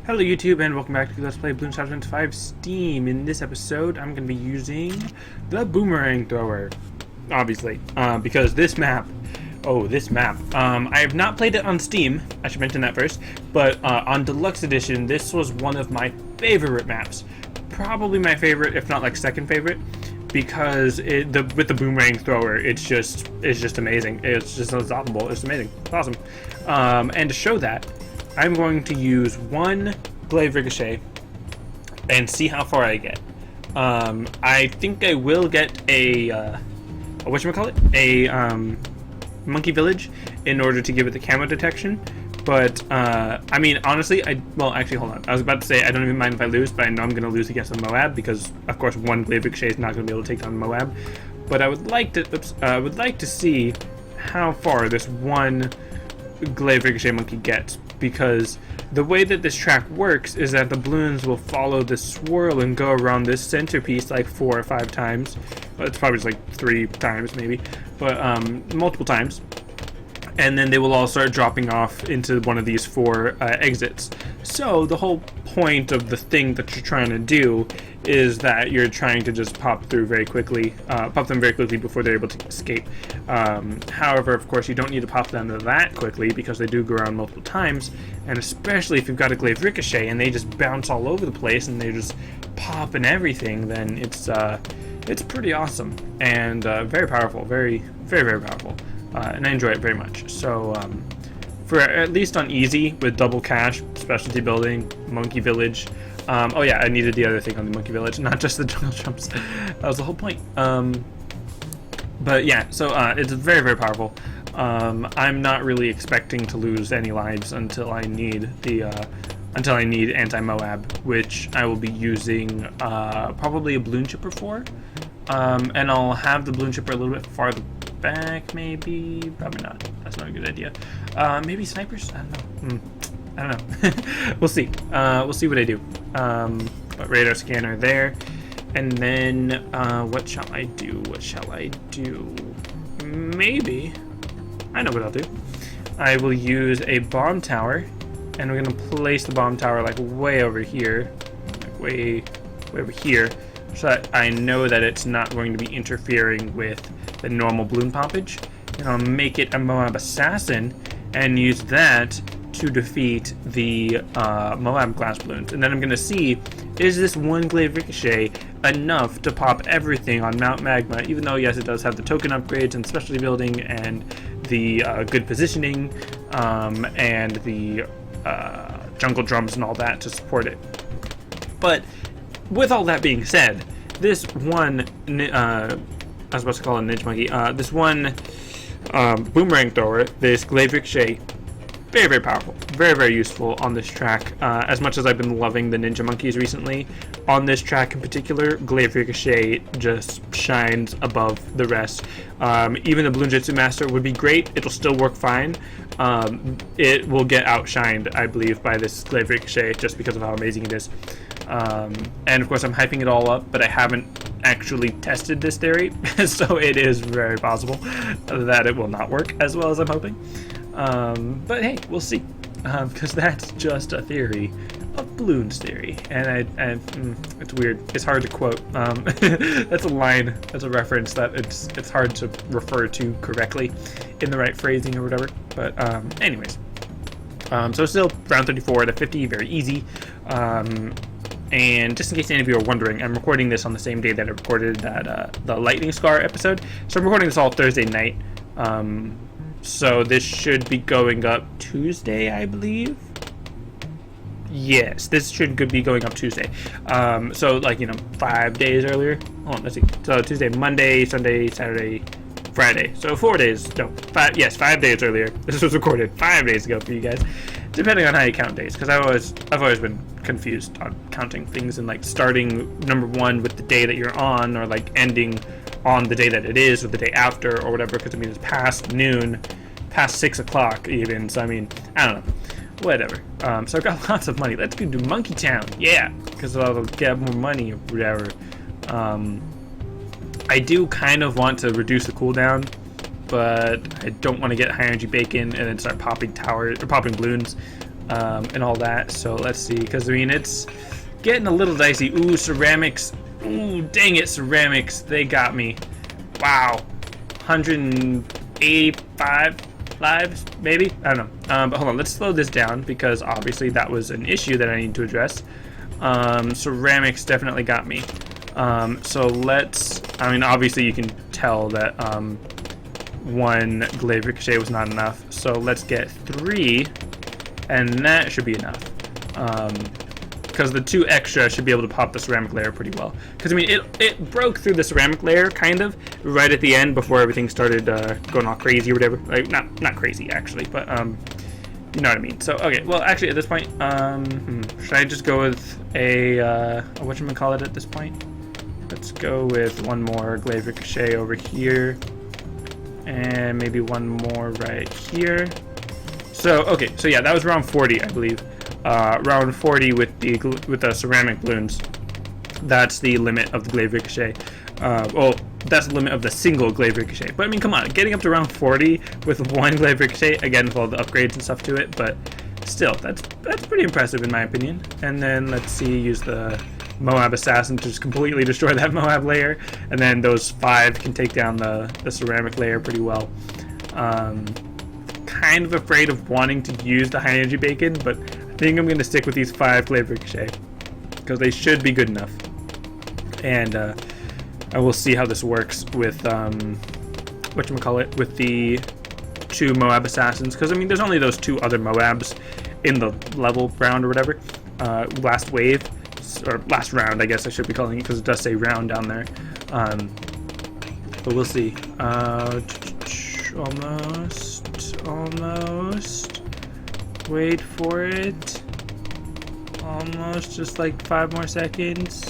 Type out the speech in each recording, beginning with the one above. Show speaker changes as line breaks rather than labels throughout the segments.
Hello YouTube and welcome back to Let's Play Bloons TOP 5 Steam. In this episode I'm going to be using the boomerang thrower, obviously, because this map, I have not played it on Steam, I should mention that first, but on Deluxe Edition this was one of my favorite maps. Probably my favorite, if not like second favorite, because with the boomerang thrower it's just amazing. It's just unstoppable. It's amazing. It's awesome. And to show that, I'm going to use one glaive ricochet and see how far I get. I think I will get a monkey village in order to give it the camo detection. But I mean, honestly, actually, hold on. I was about to say I don't even mind if I lose, but I know I'm going to lose against the Moab because, of course, one glaive ricochet is not going to be able to take down the Moab. But I would like to see how far this one glaive ricochet monkey gets, because the way that this track works is that the balloons will follow this swirl and go around this centerpiece like 4 or 5 times. Well, it's probably just like 3 times maybe, but multiple times. And then they will all start dropping off into one of these 4 exits. So the whole point of the thing that you're trying to do is that you're trying to just pop them very quickly before they're able to escape. However, of course, you don't need to pop them that quickly because they do go around multiple times, and especially if you've got a glaive ricochet and they just bounce all over the place and they just pop and everything, then it's pretty awesome and very powerful, very powerful. And I enjoy it very much. So for at least on easy with double cash, specialty building, monkey village. Oh yeah, I needed the other thing on the monkey village, not just the jungle jumps. That was the whole point. But yeah, so it's very powerful. I'm not really expecting to lose any lives until I need anti-Moab, which I will be using probably a balloon chipper for. And I'll have the balloon chipper a little bit farther back, maybe. Probably not. That's not a good idea. Maybe snipers? I don't know. We'll see. We'll see what I do. But radar scanner there. And then, what shall I do? Maybe. I know what I'll do. I will use a bomb tower. And we're going to place the bomb tower like way over here. Like way over here. So that I know that it's not going to be interfering with the normal balloon poppage. And I'll make it a Moab assassin and use that to defeat the Moab glass balloons. And then I'm going to see, is this one glaive ricochet enough to pop everything on Mount Magma, even though, yes, it does have the token upgrades and specialty building and the good positioning and the jungle drums and all that to support it. But with all that being said, this one, I was supposed to call it a ninja monkey, this one boomerang thrower, this glaive ricochet, very powerful, very useful on this track. As much as I've been loving the ninja monkeys recently, on this track in particular, glaive ricochet just shines above the rest. Even the balloon jitsu master would be great. It'll still work fine. It will get outshined, I believe, by this glaive ricochet just because of how amazing it is. And of course I'm hyping it all up, but I haven't actually tested this theory, so it is very possible that it will not work as well as I'm hoping. But hey, we'll see, because that's just a theory, a balloons theory, and it's weird. It's hard to quote. That's a line. That's a reference that it's hard to refer to correctly in the right phrasing or whatever. But anyways, so still round 34 to 50, very easy. And just in case any of you are wondering, I'm recording this on the same day that I recorded that the Lightning Scar episode. So I'm recording this all Thursday night. So this should be going up Tuesday, I believe. Yes, this should be going up Tuesday. So like, 5 days earlier. Hold on, let's see. So Tuesday, Monday, Sunday, Saturday, Friday. So 4 days. No, 5. Yes, 5 days earlier. This was recorded 5 days ago for you guys, depending on how you count days. Because I've always been confused on counting things and like starting number 1 with the day that you're on, or like ending on the day that it is, or the day after, or whatever. Because I mean, it's past noon, past 6 o'clock even. So I mean, I don't know. Whatever. So I've got lots of money. Let's go to Monkey Town. Yeah, because I'll get more money or whatever. I do kind of want to reduce the cooldown, but I don't want to get high energy bacon and then start popping towers or popping balloons. and all that. So let's see, because I mean it's getting a little dicey. Ooh, ceramics. Ooh, dang it, ceramics. They got me. Wow. 185 lives, maybe? I don't know. But hold on, let's slow this down because obviously that was an issue that I need to address. Ceramics definitely got me. So let's, I mean, obviously you can tell that one glaive ricochet was not enough. So let's get 3, and that should be enough. Because the 2 extra should be able to pop the ceramic layer pretty well. Because I mean, it broke through the ceramic layer kind of right at the end before everything started going all crazy or whatever. Like not crazy actually, but you know what I mean. So okay, well actually at this point, should I just go with a whatchamacallit at this point? Let's go with one more glaive ricochet over here, and maybe one more right here. So okay, so yeah, that was round 40, I believe. Round 40 with the ceramic balloons. That's the limit of the glaive ricochet. Well, that's the limit of the single glaive ricochet. But I mean, come on, getting up to round 40 with 1 glaive ricochet, again with all the upgrades and stuff to it, but still, that's pretty impressive in my opinion. And then let's see, use the Moab assassin to just completely destroy that Moab layer, and then those 5 can take down the ceramic layer pretty well. Kind of afraid of wanting to use the high energy bacon, but I think I'm going to stick with these 5 glaive ricochet because they should be good enough. And I will see how this works with whatchamacallit, with the 2 Moab assassins, because I mean there's only those 2 other Moabs in the level round or whatever, last wave, or last round I guess I should be calling it, because it does say round down there. But we'll see. Almost. Wait for it. Almost, just like 5 more seconds.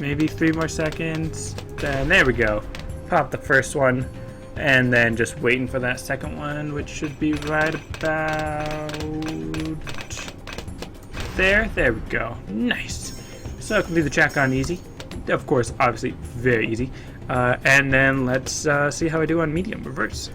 Maybe 3 more seconds. Then there we go. Pop the first one. And then just waiting for that second one, which should be right about there. There we go. Nice. So I can do the track on easy. Of course, obviously, very easy. And then let's see how I do on medium reverse.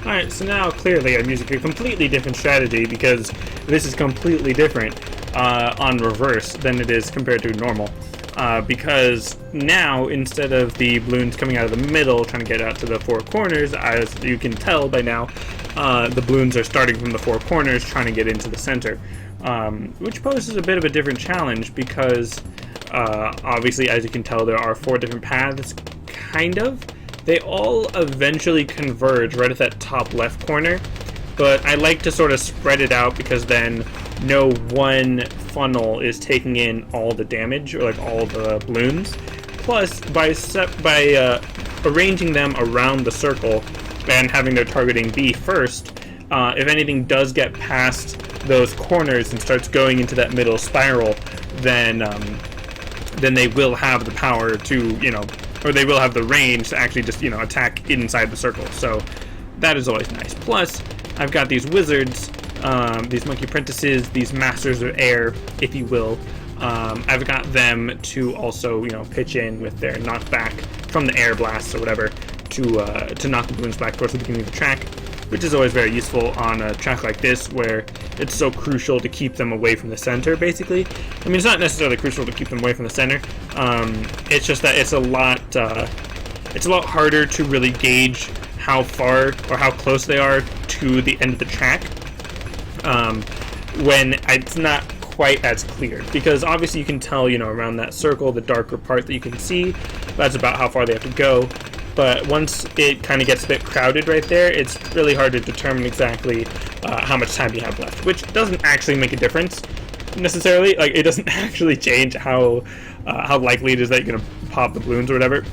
Alright, so now clearly I'm using a completely different strategy because this is completely different on reverse than it is compared to normal. Because now, instead of the balloons coming out of the middle trying to get out to the 4 corners, as you can tell by now, the balloons are starting from the 4 corners trying to get into the center. Which poses a bit of a different challenge because obviously, as you can tell, there are 4 different paths, kind of. They all eventually converge right at that top left corner, but I like to sort of spread it out because then no one funnel is taking in all the damage, or like all the balloons. Plus, by arranging them around the circle and having their targeting be first, if anything does get past those corners and starts going into that middle spiral, then they will have the power to, or they will have the range to actually just, attack inside the circle. So that is always nice. Plus, I've got these wizards, these monkey apprentices, these masters of air, if you will. I've got them to also, pitch in with their knockback from the air blasts or whatever to knock the balloons back towards the beginning of the track, which is always very useful on a track like this where it's so crucial to keep them away from the center, basically. I mean, it's not necessarily crucial to keep them away from the center. It's just that it's a lot harder to really gauge how far or how close they are to the end of the track. when it's not quite as clear, because obviously you can tell, you know, around that circle, the darker part that you can see, that's about how far they have to go. But once it kind of gets a bit crowded right there, it's really hard to determine exactly how much time you have left, which doesn't actually make a difference necessarily. Like, it doesn't actually change how likely it is that you're gonna pop the balloons or whatever.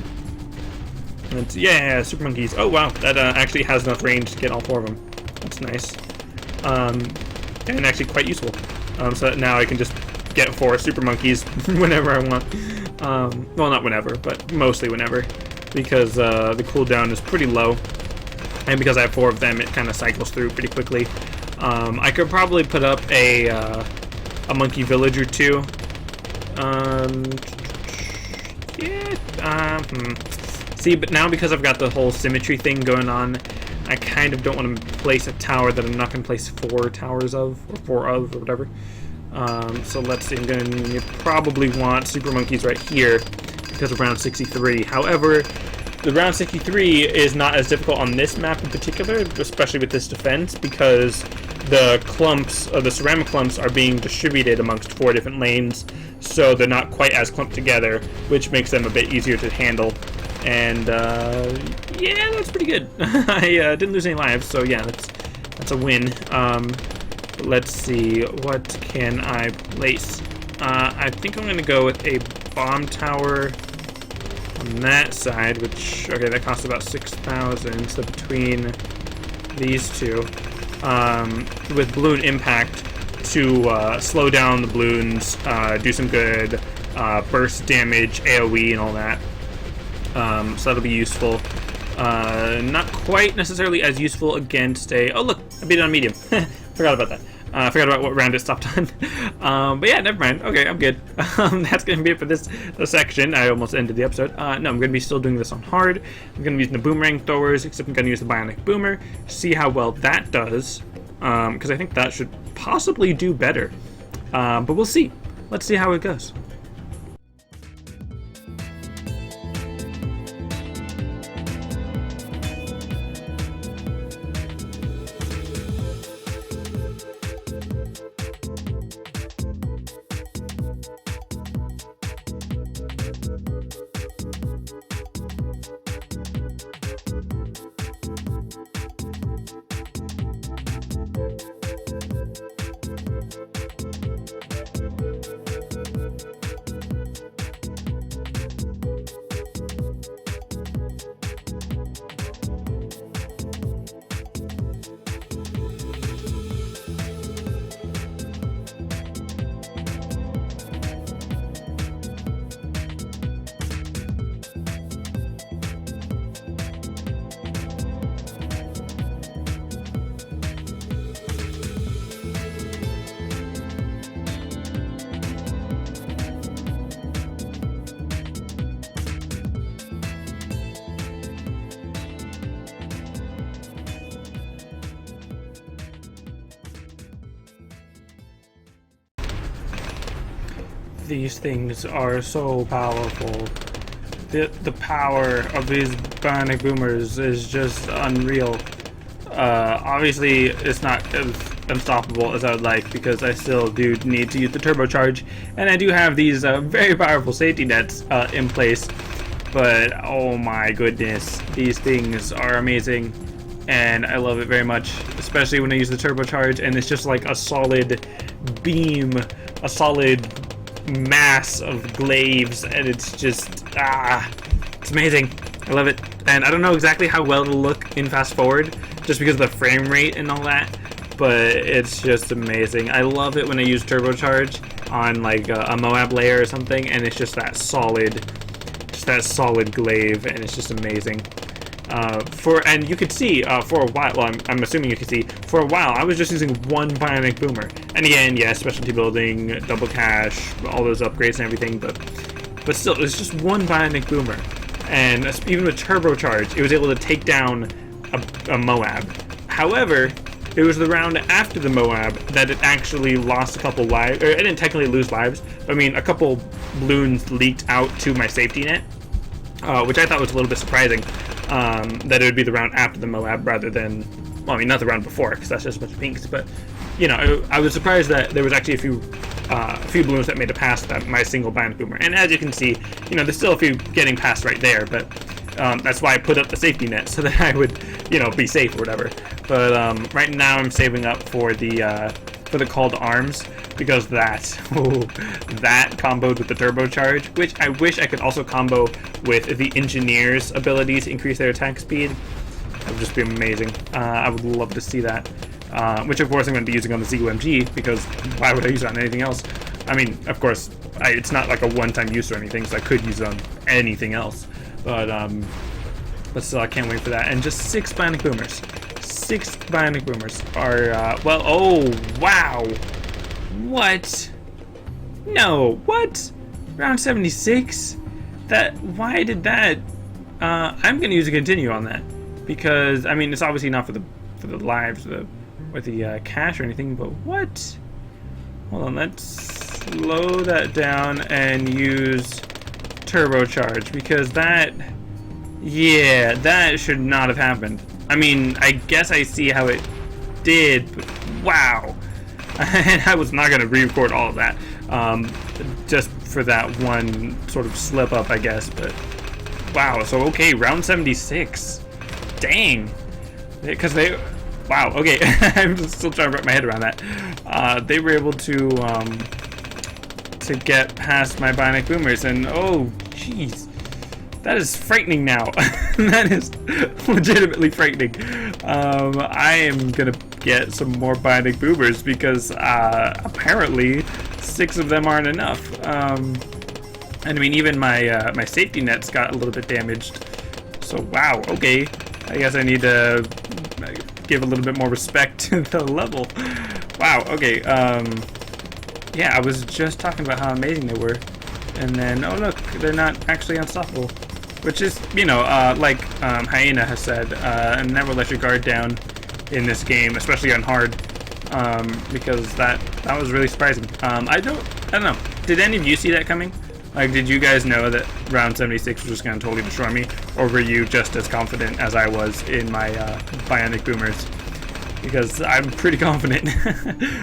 And yeah, super monkeys. Oh wow, that actually has enough range to get all 4 of them. That's nice, and actually quite useful. So that now I can just get 4 super monkeys whenever I want. Well, not whenever, but mostly whenever, because the cooldown is pretty low, and because I have 4 of them, it kind of cycles through pretty quickly. I could probably put up a monkey village or 2. See, but now because I've got the whole symmetry thing going on, I kind of don't want to place a tower that I'm not going to place 4 towers of, or 4 of, or whatever. So let's see, I'm going to probably want super monkeys right here because of round 63. However, the round 63 is not as difficult on this map in particular, especially with this defense, because the clumps, the ceramic clumps, are being distributed amongst 4 different lanes, so they're not quite as clumped together, which makes them a bit easier to handle. And yeah, that's pretty good. I didn't lose any lives, so yeah, that's a win. Let's see, what can I place? I think I'm gonna go with a bomb tower on that side, which, okay, that costs about 6,000. So between these two, with balloon impact to slow down the balloons, do some good burst damage, AoE, and all that. So that'll be useful. Not quite necessarily as useful against a... Oh, look! I beat it on medium. Forgot about that. Forgot about what round it stopped on. But yeah, never mind. Okay, I'm good. That's going to be it for this section. I almost ended the episode. No, I'm going to be still doing this on hard. I'm going to be using the boomerang throwers, except I'm going to use the bionic boomer. See how well that does. Because I think that should possibly do better. But we'll see. Let's see how it goes. These things are so powerful. The power of these bionic boomers is just unreal. Obviously, it's not as unstoppable as I would like, because I still do need to use the turbocharge, and I do have these very powerful safety nets in place. But oh my goodness, these things are amazing, and I love it very much, especially when I use the turbocharge, and it's just like a solid beam, a solid mass of glaives, and it's just it's amazing. I love it, and I don't know exactly how well it'll look in fast forward just because of the frame rate and all that, but it's just amazing. I love it when I use turbocharge on like a Moab layer or something, and it's just that solid glaive, and it's just amazing. And you could see for a while, well, I'm assuming you could see, for a while I was just using one bionic boomer, and again, yeah, specialty building, double cache, all those upgrades and everything, but still, it was just one bionic boomer, and even with turbocharge, it was able to take down a Moab. However, it was the round after the Moab that it actually lost a couple lives, or it didn't technically lose lives, but I mean, a couple balloons leaked out to my safety net, which I thought was a little bit surprising. That it would be the round after the Moab rather than, well, I mean, not the round before, because that's just a bunch of pinks, but you know, I was surprised that there was actually a few balloons that made it past my single bionic boomer. And as you can see, you know, there's still a few getting past right there, but that's why I put up the safety net so that I would, you know, be safe or whatever. But right now I'm saving up for the call to arms, because that comboed with the turbocharge, which I wish I could also combo with the engineer's ability to increase their attack speed. That would just be amazing. I would love to see that. Which of course I'm going to be using on the ZUMG, because why would I use it on anything else? I mean, of course, it's not like a one-time use or anything, so I could use it on anything else. But still, I can't wait for that. And just 6 bionic boomers. 6 bionic boomers are, well, oh, wow. What? No, what? Round 76? Why did that? I'm going to use a continue on that. Because, I mean, it's obviously not for the lives, or the cash or anything, but what? Hold on, let's slow that down and use turbocharge, because that should not have happened. I mean, I guess I see how it did, but wow. And I was not going to re-record all of that, just for that one sort of slip up, I guess, but wow. So, okay, round 76. Dang. Because wow, okay, I'm just still trying to wrap my head around that. They were able to get past my bionic boomers, and oh, jeez. That is frightening now. That is legitimately frightening. I am gonna get some more bionic boomers, because apparently 6 of them aren't enough. And I mean, even my safety nets got a little bit damaged. So wow, okay. I guess I need to give a little bit more respect to the level. Wow, okay. Yeah, I was just talking about how amazing they were. And then, oh look, they're not actually unstoppable. Which is, you know, like Hyena has said, never let your guard down in this game, especially on hard, because that was really surprising. I don't know. Did any of you see that coming? Like, did you guys know that round 76 was just going to totally destroy me? Or were you just as confident as I was in my bionic boomers? Because I'm pretty confident,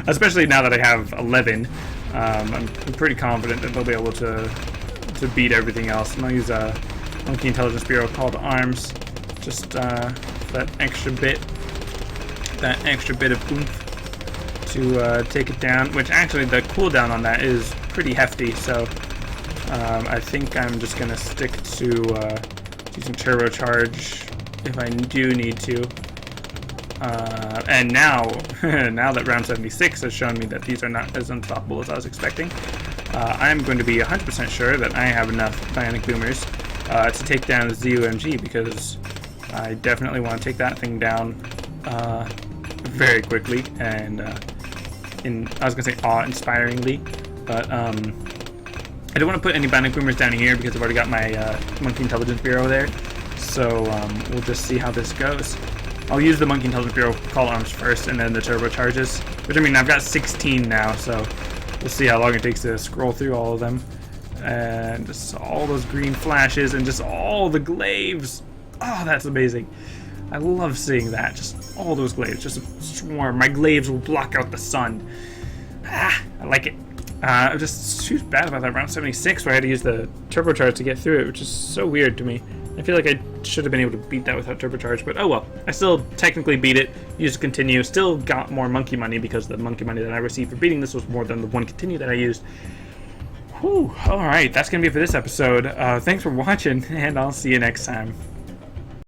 especially now that I have 11. I'm pretty confident that they'll be able to beat everything else. And I'll use a Monkey Intelligence Bureau call to arms, just that extra bit of oomph to take it down. Which actually the cooldown on that is pretty hefty, so I think I'm just gonna stick to using turbocharge if I do need to. And now, now that round 76 has shown me that these are not as unstoppable as I was expecting, I'm going to be 100% sure that I have enough bionic boomers to take down the ZUMG, because I definitely want to take that thing down very quickly and I was going to say awe-inspiringly, but I don't want to put any bionic boomers down here because I've already got my Monkey Intelligence Bureau there, so we'll just see how this goes. I'll use the Monkey Intelligence Bureau call arms first, and then the turbocharges, which, I mean, I've got 16 now, so we'll see how long it takes to scroll through all of them. And just all those green flashes and just all the glaives. Oh, that's amazing. I love seeing that, just all those glaives, just a swarm. My glaives will block out the sun. Ah, I like it. I'm just too bad about that round 76 where I had to use the turbocharge to get through it, which is so weird to me. I feel like I should have been able to beat that without turbocharge, but oh well. I still technically beat it, used continue, still got more monkey money because the monkey money that I received for beating this was more than the one continue that I used. Whew, alright, that's going to be it for this episode. Thanks for watching, and I'll see you next time.